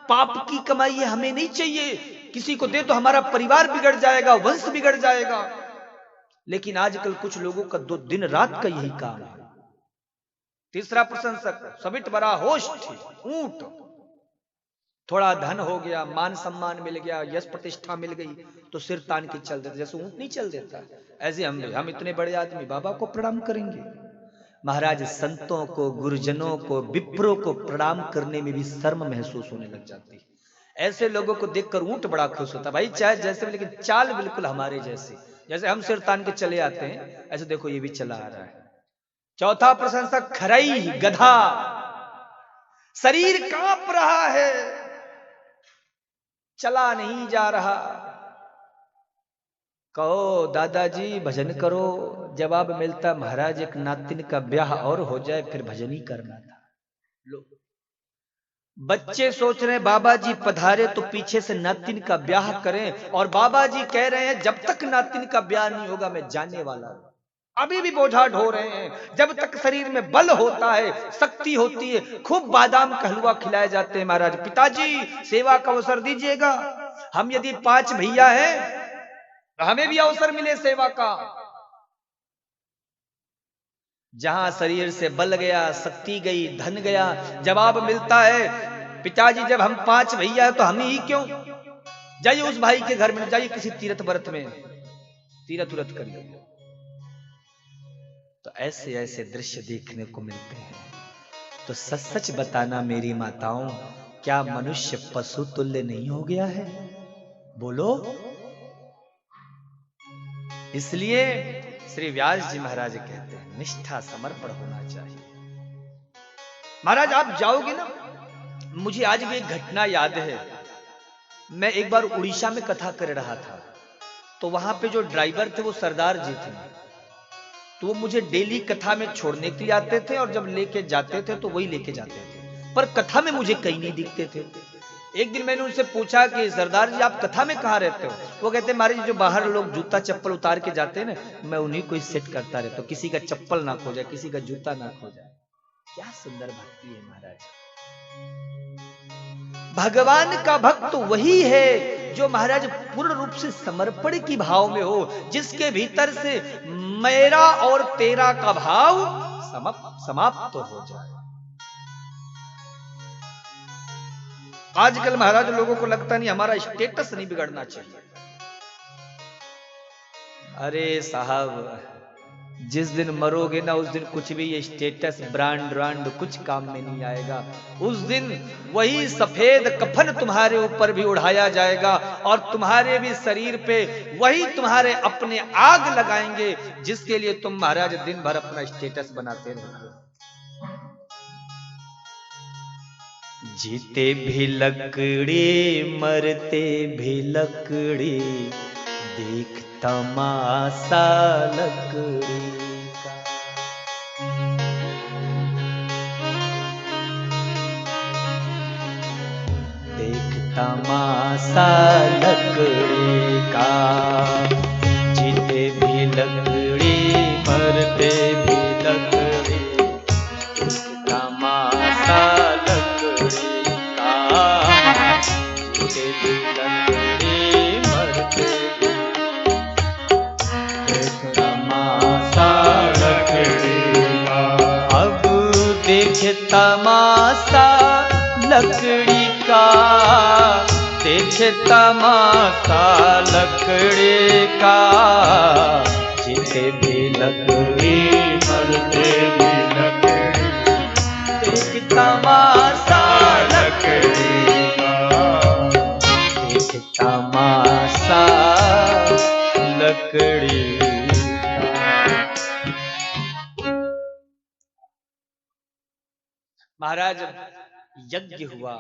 पाप की कमाई है, हमें नहीं चाहिए, किसी को दे तो हमारा परिवार बिगड़ जाएगा, वंश बिगड़ जाएगा। लेकिन आजकल कुछ लोगों का दिन रात का यही काम है। तीसरा प्रशंसक सबिट बरा होश, ऊंट। थोड़ा धन हो गया, मान सम्मान मिल गया, यश प्रतिष्ठा मिल गई तो सिर तान के चल देते, जैसे ऊंट नहीं चल देता, ऐसे हम इतने बड़े आदमी बाबा को प्रणाम करेंगे। महाराज संतों को, गुरुजनों को, विप्रों को प्रणाम करने में भी शर्म महसूस होने लग जाती है। ऐसे लोगों को देखकर ऊंट बड़ा खुश होता, भाई चाहे जैसे भी, लेकिन चाल बिल्कुल हमारे जैसे, जैसे हम सिर तान के चले आते हैं ऐसे देखो ये भी चला आ रहा है। चौथा प्रशंसक खरई, गधा। शरीर कांप रहा है, चला नहीं जा रहा। कहो दादाजी भजन करो, जवाब मिलता महाराज एक नातिन का ब्याह और हो जाए फिर भजन ही करना था। लो, बच्चे सोच रहे हैं बाबा जी पधारे तो पीछे से नातिन का ब्याह करें, और बाबा जी कह रहे हैं जब तक नातिन का ब्याह नहीं होगा मैं जाने वाला हूं। अभी भी बोझा ढो रहे हैं। जब तक शरीर में बल होता है, शक्ति होती है, खूब बादाम का हलवा खिलाए जाते हैं। महाराज पिताजी सेवा का अवसर दीजिएगा, हम यदि 5 भैया हैं हमें भी अवसर मिले सेवा का। जहां शरीर से बल गया, शक्ति गई, धन गया, जवाब मिलता है पिताजी जब हम 5 भैया हैं तो हम ही क्यों, जाइए उस भाई के घर में, जाइए किसी तीर्थ व्रत में तीर्थ व्रत करिए। तो ऐसे ऐसे दृश्य देखने को मिलते हैं। तो सच सच बताना मेरी माताओं, क्या मनुष्य पशु तुल्य नहीं हो गया है? बोलो। इसलिए श्री व्यास जी महाराज कहते हैं निष्ठा समर्पण होना चाहिए। महाराज आप जाओगे ना, मुझे आज भी एक घटना याद है। मैं एक बार उड़ीसा में कथा कर रहा था, तो वहां पे जो ड्राइवर थे वो सरदार जी थे, तो वो मुझे डेली कथा में छोड़ने के लिए आते थे और जब लेके जाते थे तो वही लेके जाते थे, पर कथा में मुझे कहीं नहीं दिखते थे। एक दिन मैंने उनसे पूछा कि सरदार जी आप कथा में कहाँ रहते हो? वो कहते महाराज जो बाहर लोग जूता चप्पल उतार के जाते हैं ना, मैं उन्हीं को सेट करता रहता हूँ, किसी का चप्पल ना खो जाए, किसी का जूता ना खो जाए। क्या सुंदर भक्ति है महाराज। भगवान का भक्त वही है जो महाराज पूर्ण रूप से समर्पण की भाव में हो, जिसके भीतर से मेरा और तेरा का भाव समाप्त हो जाए। आजकल महाराज लोगों को लगता नहीं हमारा स्टेटस नहीं बिगड़ना चाहिए। अरे साहब जिस दिन मरोगे ना उस दिन कुछ भी ये स्टेटस ब्रांड कुछ काम में नहीं आएगा। उस दिन वही सफेद कफन तुम्हारे ऊपर भी उड़ाया जाएगा और तुम्हारे भी शरीर पे वही तुम्हारे अपने आग लगाएंगे, जिसके लिए तुम महाराज दिन भर अपना स्टेटस बनाते रहोगे। जीते भी लकड़ी मरते भी लकड़ी, देख तमाशा लकड़ी का। देख तमाशा लकड़ी का, जीते भी लकड़ी मरते भी लकड़ी, देख तमाशा लकड़ी का। जीते भी लकड़ी मरते देख तमाशा लकड़ी का, देख तमाशा लकड़ी का। जीते भी लकड़ी मरते भी लकड़ी, देख तमाशा लकड़ी का। देख तमाशा लकड़ी। महाराज यज्ञ हुआ,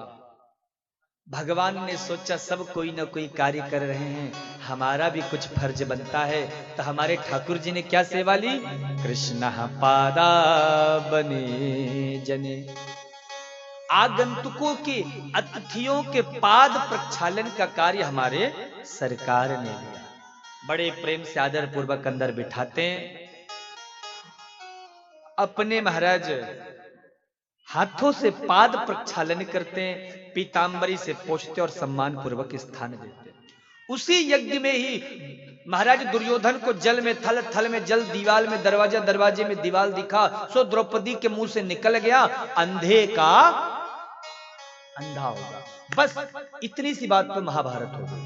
भगवान ने सोचा सब कोई ना कोई कार्य कर रहे हैं, हमारा भी कुछ फर्ज बनता है। तो हमारे ठाकुर जी ने क्या सेवा ली? कृष्ण पादा बने जने। आगंतुकों के अतिथियों के पाद प्रक्षालन का कार्य हमारे सरकार ने लिया। बड़े प्रेम से आदर पूर्वक अंदर बिठाते हैं, अपने महाराज हाथों से पाद प्रक्षालन करते हैं, पीतांबरी से पोंछते और सम्मान पूर्वक स्थान देते हैं। उसी यज्ञ में ही महाराज दुर्योधन को जल में थल, थल में जल, दीवाल में दरवाजा, दरवाजे में दीवाल दिखा, सो द्रौपदी के मुंह से निकल गया अंधे का अंधा होगा। बस इतनी सी बात पर महाभारत हो गई।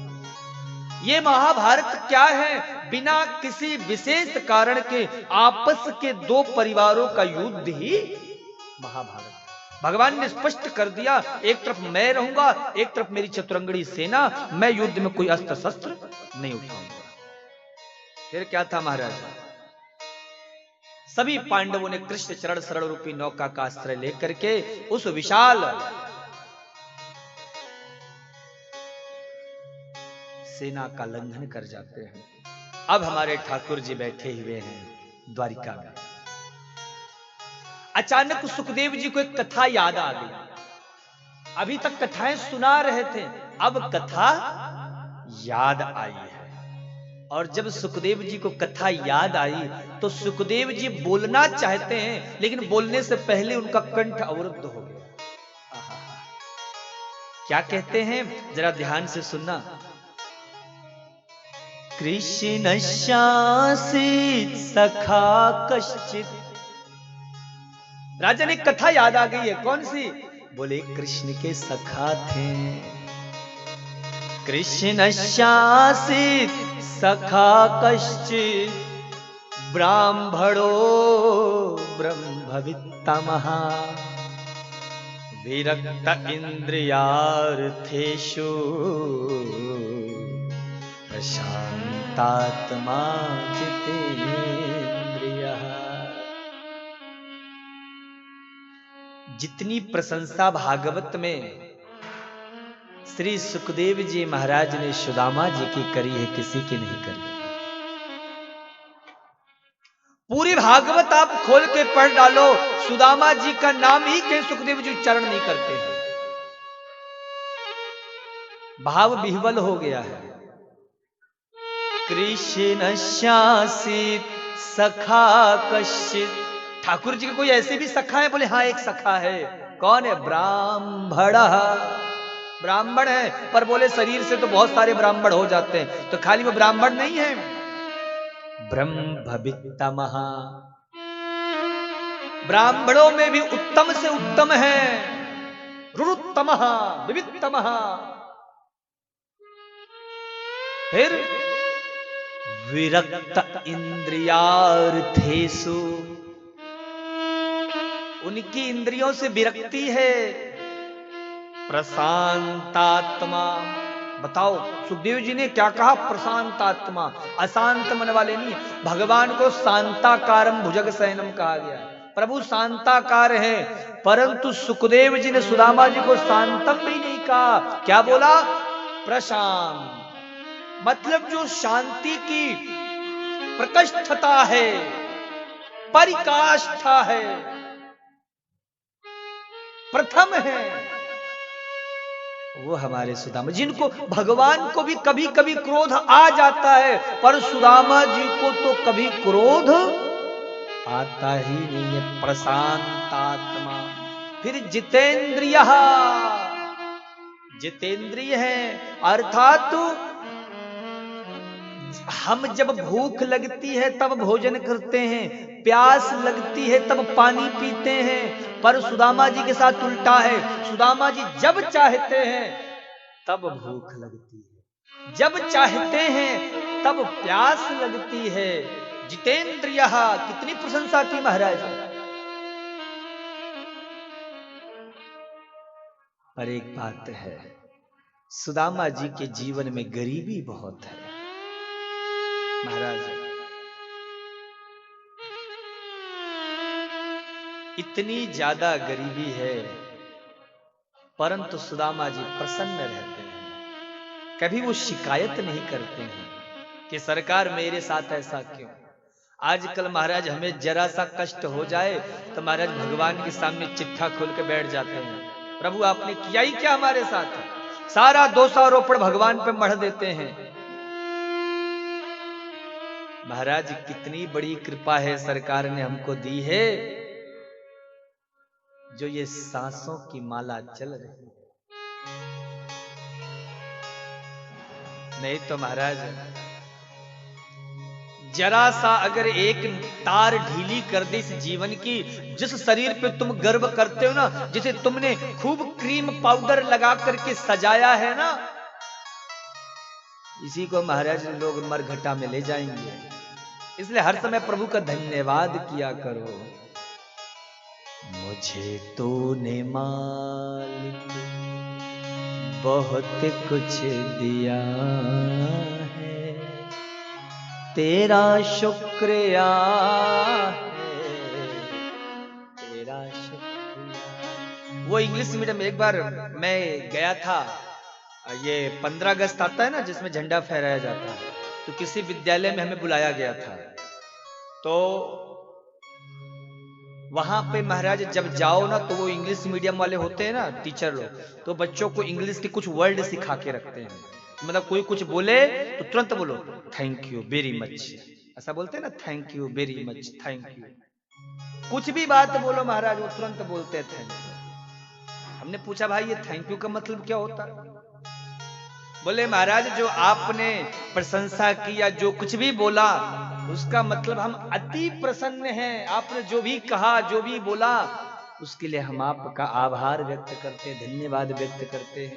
ये महाभारत क्या है? बिना किसी विशेष कारण के आपस के दो परिवारों का युद्ध ही महाभारत। भगवान ने स्पष्ट कर दिया, एक तरफ मैं रहूंगा, एक तरफ मेरी चतुरंगड़ी सेना, मैं युद्ध में कोई अस्त्र शस्त्र नहीं उठाऊंगा। फिर क्या था महाराज? सभी पांडवों ने कृष्ण चरण शरण रूपी नौका का आश्रय लेकर के उस विशाल सेना का लंघन कर जाते हैं। अब हमारे ठाकुर जी बैठे हुए हैं द्वारिका में। अचानक सुखदेव जी को एक कथा याद आ गई। अभी तक कथाएं सुना रहे थे, अब कथा याद आई है। और जब सुखदेव जी को कथा याद आई तो सुखदेव जी बोलना चाहते हैं, लेकिन बोलने से पहले उनका कंठ अवरुद्ध हो गया। क्या कहते हैं जरा ध्यान से सुनना। कृष्ण शासित सखा कश्चित। राजा ने कथा याद आ गई है, कौन सी? बोले कृष्ण के सखा थे। कृष्ण शासित सखा कश्चित, ब्राह्मणो ब्रह्मवित्तमः, विरक्त इंद्रियार्थेषु, प्रशांतात्मा जितेन्द्रियः। जितनी प्रशंसा भागवत में श्री सुखदेव जी महाराज ने सुदामा जी की करी है, किसी की नहीं करी। पूरी भागवत आप खोल के पढ़ डालो, सुदामा जी का नाम ही कहीं सुखदेव जी उच्चारण नहीं करते हैं। भाव विह्वल हो गया है। कृष्ण शासित सखा कश्चित। ठाकुर जी के कोई ऐसे भी सखा है? बोले हाँ एक सखा है। कौन है? ब्राह्मण। ब्राह्मण है, पर बोले शरीर से तो बहुत सारे ब्राह्मण हो जाते हैं, तो खाली वो ब्राह्मण नहीं है, ब्रह्मवित्तमः। ब्राह्मणों में भी उत्तम से उत्तम है, रुरुत्तमः विवित्तमः। फिर विरक्त इंद्रियार्थेषु, उनकी इंद्रियों से विरक्ति है। प्रशांतात्मा। बताओ सुखदेव जी ने क्या कहा? प्रशांतात्मा, अशांत मन वाले नहीं। भगवान को शांताकारम भुजग शयनम कहा गया है। प्रभु शांताकार है, परंतु सुखदेव जी ने सुदामा जी को शांतम भी नहीं कहा। क्या बोला? प्रशांत। मतलब जो शांति की प्रकष्ठता है, परिकाष्ठा है, प्रथम है, वो हमारे सुदामा। जिनको भगवान को भी कभी कभी क्रोध आ जाता है, पर सुदामा जी को तो कभी क्रोध आता ही नहीं है। प्रशांतात्मा। फिर जितेंद्रिय। जितेंद्रिय है अर्थात हम जब भूख लगती है तब भोजन करते हैं, प्यास लगती है तब पानी पीते हैं, पर सुदामा जी के साथ उल्टा है। सुदामा जी जब चाहते हैं तब भूख लगती है, जब चाहते हैं तब प्यास लगती है। जितेंद्रिय। कितनी प्रशंसा की महाराज। पर एक बात है, सुदामा जी के जीवन में गरीबी बहुत है महाराज। इतनी ज्यादा गरीबी है, परंतु सुदामा जी प्रसन्न रहते हैं। कभी वो शिकायत नहीं करते हैं कि सरकार मेरे साथ ऐसा क्यों। आजकल महाराज हमें जरा सा कष्ट हो जाए तो महाराज भगवान के सामने चिट्ठा खोल के बैठ जाते हैं, प्रभु आपने किया ही क्या हमारे साथ। सारा दोषारोपण भगवान पे मढ़ देते हैं। महाराज कितनी बड़ी कृपा है सरकार ने हमको दी है, जो ये सांसों की माला चल रही है। नहीं तो महाराज जरा सा अगर एक तार ढीली कर दे इस जीवन की, जिस शरीर पे तुम गर्व करते हो ना, जिसे तुमने खूब क्रीम पाउडर लगा करके सजाया है ना, इसी को महाराज लोग मरघटा में ले जाएंगे। इसलिए हर समय प्रभु का धन्यवाद किया करो। मुझे तूने मालिक बहुत कुछ दिया है, तेरा शुक्रिया है, तेरा शुक्रिया। वो इंग्लिश मीडियम में एक बार मैं गया था, ये 15 अगस्त आता है ना जिसमें झंडा फहराया जाता है, तो किसी विद्यालय में हमें बुलाया गया था। तो वहां पे महाराज जब जाओ ना, तो वो इंग्लिश मीडियम वाले होते हैं ना टीचर लोग, तो बच्चों को इंग्लिश के कुछ वर्ड सिखा के रखते हैं। मतलब कोई कुछ बोले तो तुरंत बोलो थैंक यू वेरी मच, ऐसा बोलते हैं ना, thank you very much, thank you. कुछ भी बात बोलो महाराज वो तुरंत बोलते हैं थैंक यू। हमने पूछा भाई ये थैंक यू का मतलब क्या होता है? बोले महाराज जो आपने प्रशंसा की या जो कुछ भी बोला उसका मतलब हम अति प्रसन्न हैं। आपने जो भी कहा जो भी बोला उसके लिए हम आपका आभार व्यक्त करते हैं, धन्यवाद व्यक्त करते हैं।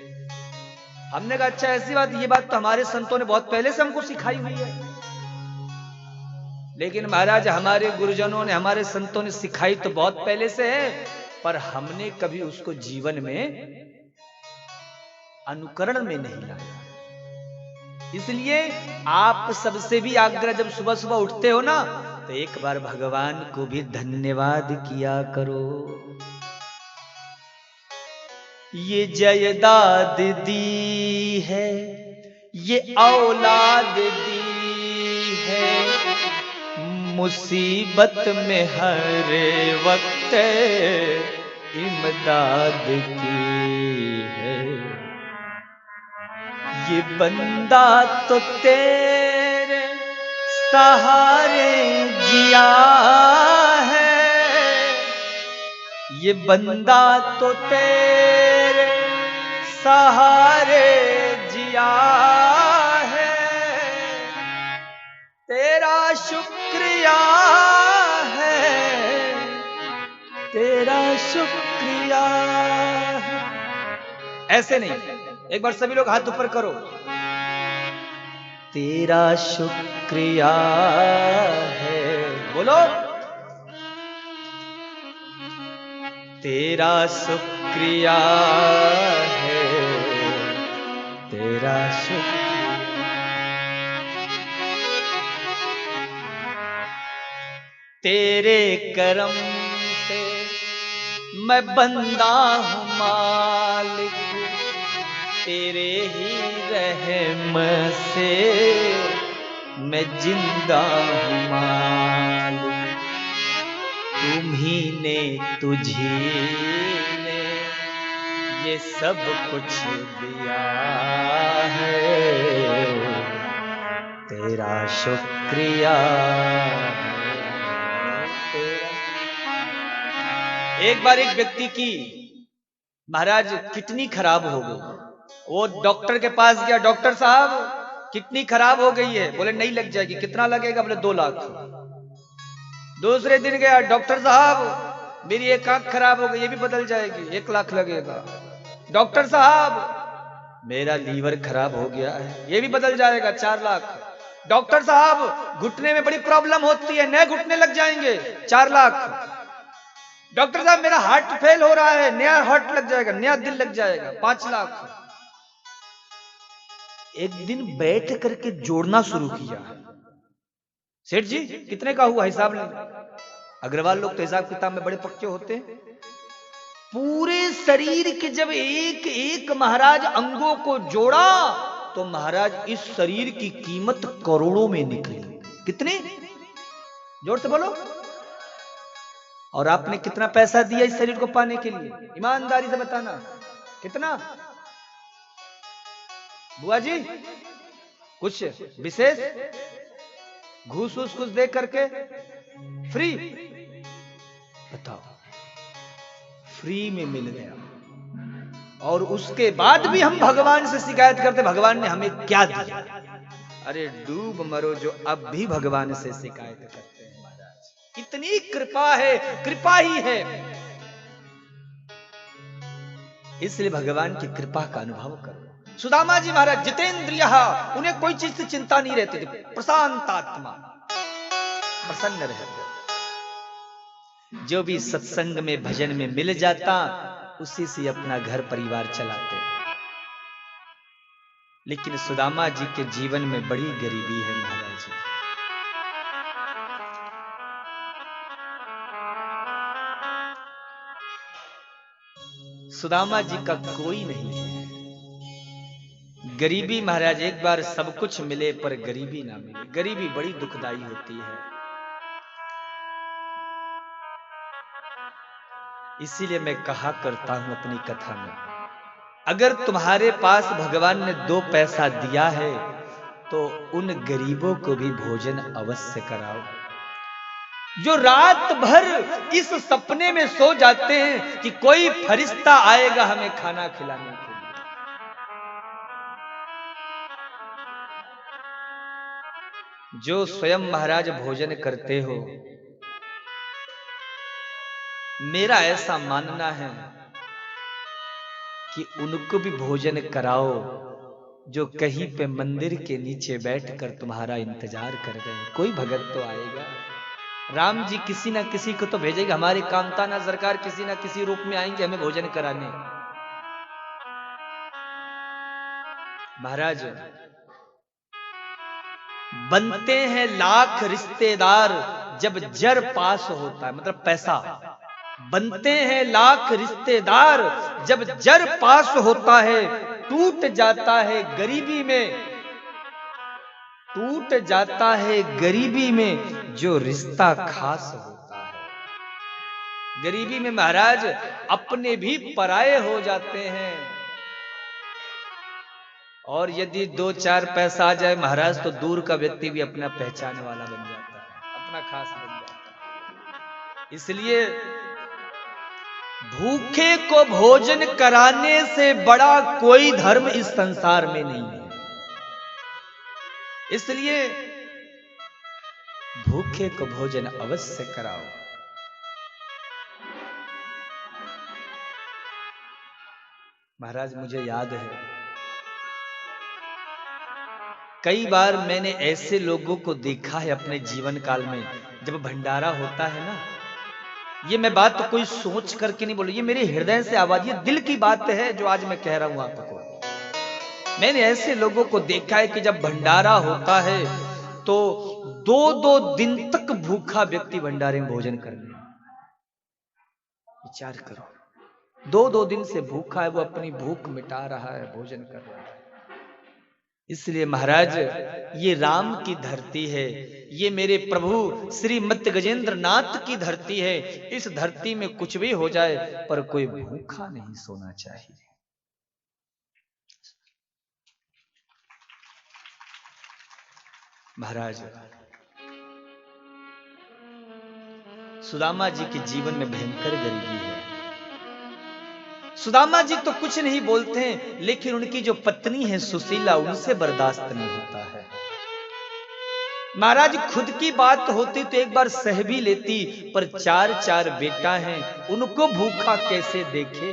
हमने कहा अच्छा ऐसी बात, ये बात तो हमारे संतों ने बहुत पहले से हमको सिखाई हुई है। लेकिन महाराज हमारे गुरुजनों ने हमारे संतों ने सिखाई तो बहुत पहले से है, पर हमने कभी उसको जीवन में अनुकरण में नहीं लाया। इसलिए आप सबसे भी आग्रह, जब सुबह सुबह उठते हो ना तो एक बार भगवान को भी धन्यवाद किया करो। ये जयदाद दी है, ये औलाद दी है, मुसीबत में हर वक्त इमदाद की है। ये बंदा तो तेरे सहारे जिया है, ये बंदा तो तेरे सहारे जिया है, तेरा शुक्रिया है, तेरा शुक्रिया है। ऐसे नहीं, एक बार सभी लोग हाथ ऊपर करो। तेरा शुक्रिया है, बोलो। तेरा शुक्रिया है, तेरा शुक्रिया। तेरे करम से मैं बंदा हूँ मालिक, तेरे ही रहम से मैं जिंदा हूँ मालिक। तुम्ही ने तुझी ने ये सब कुछ दिया है, तेरा शुक्रिया है, तेरा। एक बार एक व्यक्ति की महाराज किडनी खराब हो गई। वो डॉक्टर के पास गया, डॉक्टर साहब किडनी खराब हो गई है। बोले नहीं लग जाएगी। कितना लगेगा? बोले 2 लाख। दूसरे दिन गया, डॉक्टर साहब मेरी एक आंख खराब हो गई, ये भी बदल जाएगी, 1 लाख लगेगा। डॉक्टर साहब मेरा लीवर खराब हो गया है, ये भी बदल जाएगा, 4 लाख। डॉक्टर साहब घुटने में बड़ी प्रॉब्लम होती है, नए घुटने लग जाएंगे, 4 लाख। डॉक्टर साहब मेरा हार्ट फेल हो रहा है, नया हार्ट लग जाएगा, नया दिल लग जाएगा, 5 लाख। एक दिन बैठ करके जोड़ना शुरू किया। सेठ जी कितने का हुआ? हिसाब नहीं। अग्रवाल लोग तो हिसाब किताब में बड़े पक्के होते हैं। पूरे शरीर के जब एक एक महाराज अंगों को जोड़ा तो महाराज इस शरीर की कीमत करोड़ों में निकली। कितनी? जोर से बोलो। और आपने कितना पैसा दिया इस शरीर को पाने के लिए? ईमानदारी से बताना, कितना? बुआ जी कुछ विशेष घूस वूस कुछ दे करके? फ्री? बताओ, फ्री में मिल गया। और उसके बाद भी हम भगवान से शिकायत करते, भगवान ने हमें क्या दिया? अरे डूब मरो जो अब भी भगवान से शिकायत करते हैं महाराज। कितनी कृपा है, कृपा ही है। इसलिए भगवान की कृपा का अनुभव करो। सुदामा जी महाराज जितेंद्रिय, उन्हें कोई चीज से चिंता नहीं रहती थी, प्रशांत आत्मा, प्रसन्न रहते। जो भी सत्संग में भजन में मिल जाता उसी से अपना घर परिवार चलाते। लेकिन सुदामा जी के जीवन में बड़ी गरीबी है महाराज जी। सुदामा जी का कोई नहीं है। गरीबी महाराज, एक बार सब कुछ मिले पर गरीबी ना मिले, गरीबी बड़ी दुखदाई होती है। इसीलिए मैं कहा करता हूं अपनी कथा में, अगर तुम्हारे पास भगवान ने 2 पैसा दिया है तो उन गरीबों को भी भोजन अवश्य कराओ। जो रात भर इस सपने में सो जाते हैं कि कोई फरिश्ता आएगा हमें खाना खिलाने के लिए। जो स्वयं महाराज भोजन करते हो, मेरा ऐसा मानना है कि उनको भी भोजन कराओ जो कहीं पे मंदिर के नीचे बैठकर तुम्हारा इंतजार कर रहे हैं। कोई भगत तो आएगा, राम जी किसी ना किसी को तो भेजेंगे, हमारे कामताना सरकार किसी ना किसी रूप में आएंगे हमें भोजन कराने। महाराज बनते हैं लाख रिश्तेदार जब जर पास होता है, मतलब पैसा। बनते हैं लाख रिश्तेदार जब जर पास होता है, टूट जाता है गरीबी में, टूट जाता है गरीबी में जो रिश्ता खास होता है। गरीबी में महाराज अपने भी पराये हो जाते हैं और यदि 2-4 पैसा आ जाए महाराज तो दूर का व्यक्ति भी अपना पहचानने वाला बन जाता है, अपना खास बन जाता है। इसलिए भूखे को भोजन कराने से बड़ा कोई धर्म इस संसार में नहीं है। इसलिए भूखे को भोजन अवश्य कराओ। महाराज मुझे याद है कई बार मैंने ऐसे लोगों को देखा है अपने जीवन काल में, जब भंडारा होता है ना, ये मैं बात तो कोई सोच करके नहीं बोलूं, ये मेरे हृदय से आवाज, ये दिल की बात है जो आज मैं कह रहा हूं आपको। मैंने ऐसे लोगों को देखा है कि जब भंडारा होता है तो 2-2 दिन तक भूखा व्यक्ति भंडारे में भोजन करने। विचार करो, 2-2 दिन से भूखा है, वो अपनी भूख मिटा रहा है, भोजन कर रहा है। इसलिए महाराज ये राम की धरती है, ये मेरे प्रभु श्री मत्त गजेंद्र नाथ की धरती है। इस धरती में कुछ भी हो जाए पर कोई भूखा नहीं सोना चाहिए। महाराज सुदामा जी के जीवन में भयंकर गरीबी है। सुदामा जी तो कुछ नहीं बोलते हैं, लेकिन उनकी जो पत्नी है सुशीला, उनसे बर्दाश्त नहीं होता है। महाराज खुद की बात होती तो एक बार सह भी लेती, पर 4-4 बेटा हैं, उनको भूखा कैसे देखे।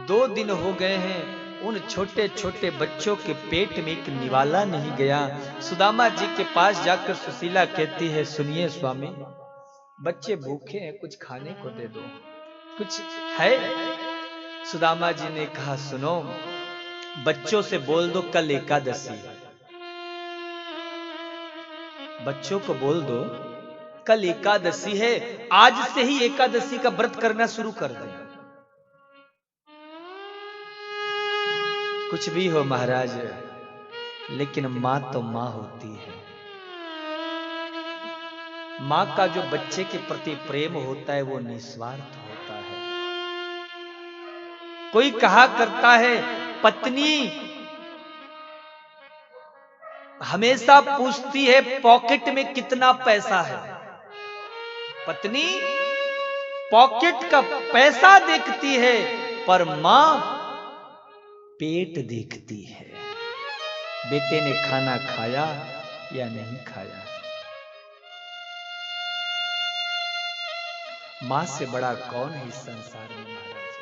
2 दिन हो गए हैं, उन छोटे छोटे बच्चों के पेट में एक निवाला नहीं गया। सुदामा जी के पास जाकर सुशीला कहती है, सुनिए स्वामी, बच्चे भूखे हैं, कुछ खाने को दे दो, कुछ है। सुदामा जी ने कहा, सुनो, बच्चों से बोल दो कल एकादशी, बच्चों को बोल दो कल एकादशी है, आज से ही एकादशी का व्रत करना शुरू कर दे। कुछ भी हो महाराज, लेकिन मां तो मां होती है। मां का जो बच्चे के प्रति प्रेम होता है वो निस्वार्थ होता है। कोई कहा करता है पत्नी हमेशा पूछती है पॉकेट में कितना पैसा है। पत्नी पॉकेट का पैसा देखती है, पर मां पेट देखती है, बेटे ने खाना खाया या नहीं खाया। मां से बड़ा कौन है इस संसार में महाराज।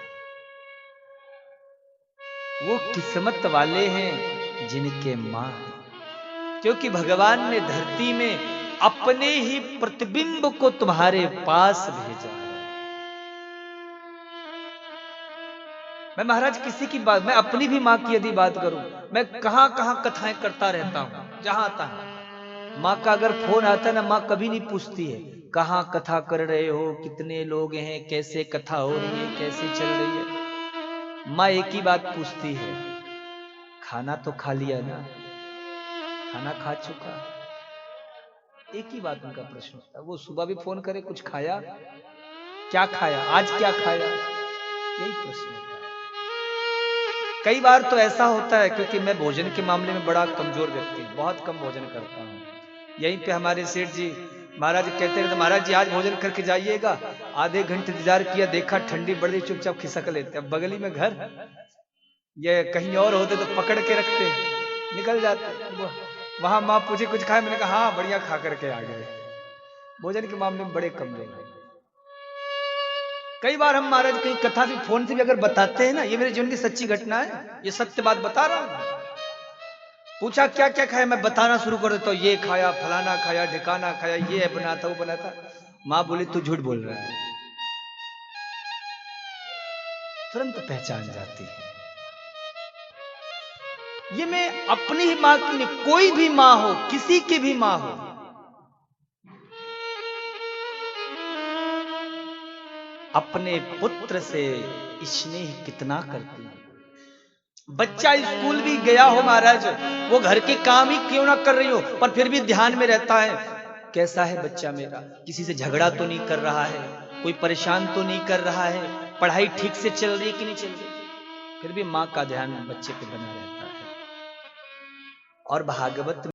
वो किस्मत वाले हैं जिनके मां है, क्योंकि भगवान ने धरती में अपने ही प्रतिबिंब को तुम्हारे पास भेजा है। मैं महाराज किसी की बात, मैं अपनी भी मां की यदि बात करूं, मैं कहां कहां कथाएं करता रहता हूं, जहां तहां मां का अगर फोन आता है ना, मां कभी नहीं पूछती है कहां कथा कर रहे हो, कितने लोग हैं, कैसे कथा हो रही है, कैसे चल रही है। मां एक ही बात पूछती है, खाना तो खा लिया ना, खाना खा चुका। एक ही बात उनका प्रश्न होता है। वो सुबह भी फोन करे, कुछ खाया, क्या खाया, आज क्या खाया, यही प्रश्न होता है। कई बार तो ऐसा होता है, क्योंकि मैं भोजन के मामले में बड़ा कमजोर व्यक्ति हूं, बहुत कम भोजन करता हूं। यहीं पे हमारे सेठ जी महाराज कहते हैं, महाराज जी आज भोजन करके जाइएगा। आधे घंटे इंतजार किया, देखा ठंडी बढ़ रही, चुपचाप खिसक लेते। अब बगली में घर, ये कहीं और होते तो पकड़ के रखते, निकल जाते। वहां मां पूछे कुछ खाए, मैंने कहा हाँ बढ़िया खा करके आ गए। भोजन के मामले में बड़े कमजोर हैं। कई बार हम महाराज कहीं कथा भी फोन से भी अगर बताते हैं ना, ये मेरे जीवन की सच्ची घटना है, ये सत्य बात बता रहा हूं। पूछा क्या क्या खाया, मैं बताना शुरू कर देता हूं, ये खाया, फलाना खाया, ढिकाना खाया, ये बना था, वो बना था। मां बोली तू झूठ बोल रहा है, तुरंत पहचान जाती है। ये मैं अपनी ही मां की नहीं, कोई भी मां हो, किसी की भी मां हो, अपने पुत्र से स्नेह कितना करती है। बच्चा स्कूल भी गया हो महाराज, वो घर के काम ही क्यों ना कर रही हो, पर फिर भी ध्यान में रहता है कैसा है बच्चा मेरा, किसी से झगड़ा तो नहीं कर रहा है, कोई परेशान तो नहीं कर रहा है, पढ़ाई ठीक से चल रही है कि नहीं चल रही। फिर भी माँ का ध्यान बच्चे पे बना रहता है। और भागवत